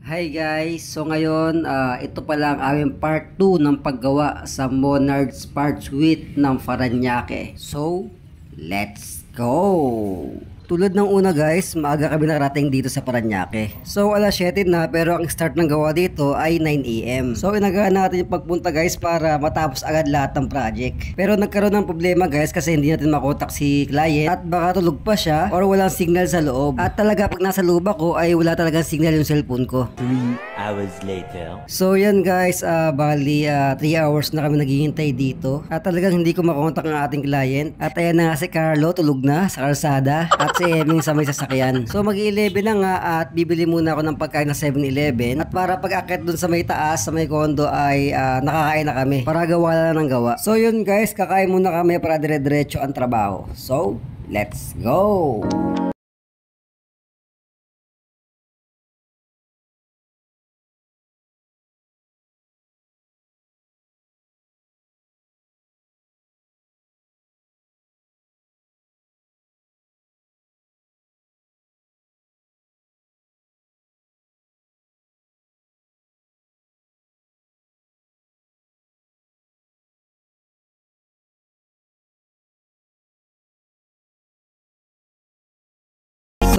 Hi guys! So ngayon, ito pala ang aming part 2 ng paggawa sa Monarch's Part Suite ng Parañaque. So, let's go! Tulad ng una guys, maaga kami nakarating dito sa Parañaque. So alas 7 na pero ang start ng gawa dito ay 9 AM. So inagaan natin yung pagpunta guys para matapos agad lahat ng project. Pero nagkaroon ng problema guys kasi hindi natin makontak si client at baka tulog pa siya or walang signal sa loob. At talaga pag nasa loob ako ay wala talagang signal yung cellphone ko. 3 hours later. So yan guys, bali 3 hours na kami naghihintay dito. At talagang hindi ko makontak ang ating client. At ayan na nga si Carlo, tulog na sa kalsada. At si Eming sa may sasakyan. So mag-11 na nga at bibili muna ako ng pagkain na 7-Eleven. At para pag-akit dun sa may taas, sa may kondo ay nakakain na kami. Para gawa lang ng gawa. So yun guys, kakain muna kami para dire-diretso ang trabaho. So, let's go!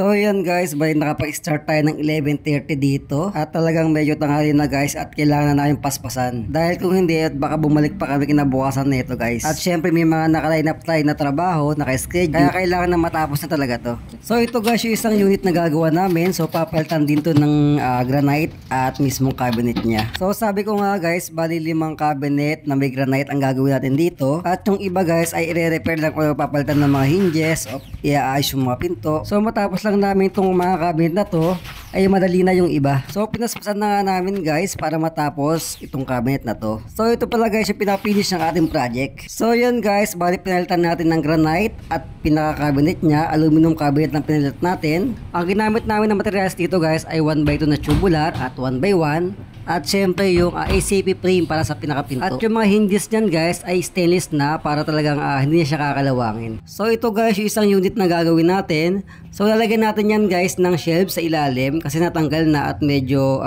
So yan guys, bali nakapag-start tayo ng 11:30 dito at talagang medyo tanghali na guys at kailangan na namin paspasan. Dahil kung hindi at baka bumalik pa kami kinabukasan nito guys. At syempre may mga naka-line up tayo na trabaho, naka-schedule, kaya kailangan na matapos na talaga to. So ito guys yung isang unit na gagawa namin. So papalitan din to ng granite at mismong cabinet niya. So sabi ko nga guys, bali 5 cabinet na may granite ang gagawin natin dito. At yung iba guys ay i-repair lang kung papalitan ng mga hinges o iaayos yung mga pinto. So matapos lang namin itong mga cabinet na to ay madali na yung iba. So pinaspasan na nga namin guys para matapos itong cabinet na to. So ito pala guys yung pinapinish ng ating project. So yan guys, bali pinalitan natin ng granite at pinaka-cabinet niya, aluminum cabinet ng pinalit natin. Ang ginamit namin na materials dito guys ay 1x2 na tubular at 1x1. At syempre yung ACP frame para sa pinakapinto. At yung mga hinges nyan guys ay stainless na para talagang hindi na siya kakalawangin. So ito guys yung isang unit na gagawin natin. So lalagyan natin yan guys ng shelf sa ilalim kasi natanggal na at medyo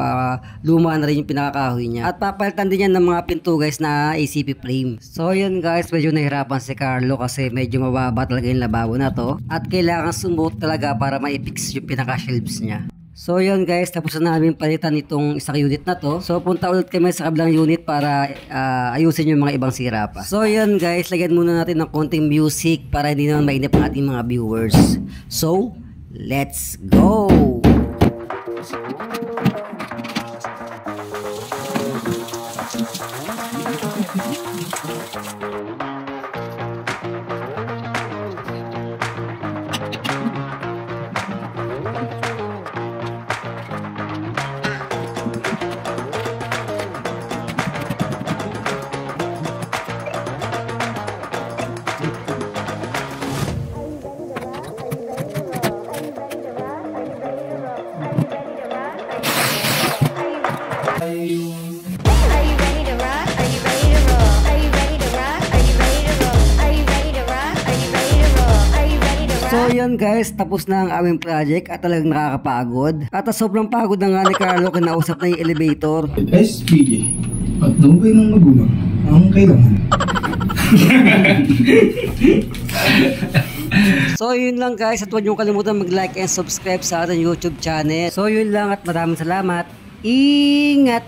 luma na rin yung pinakakahoy niya. At papalitan din yan ng mga pinto guys na ACP frame. So yun guys, medyo nahirapan si Carlo kasi medyo mababa talaga yung lababo na to. At kailangan sumuot talaga para ma-fix yung pinaka-shelves niya. So yun guys, tapos na namin palitan itong isang unit na to. So punta ulit kami sa kabilang unit para ayusin yung mga ibang sira pa. So yun guys, lagyan muna natin ng konting music para hindi naman mainip ang ating mga viewers. So, let's go! So yun guys, tapos na ang aming project at talagang nakakapagod. At sobrang pagod na nga ni Carlo, kinausap na yung elevator. SPG at nubay ng magulang ang kailangan. So yun lang guys, at huwag niyong kalimutan mag-like and subscribe sa ating YouTube channel. So yun lang at maraming salamat. Ingat!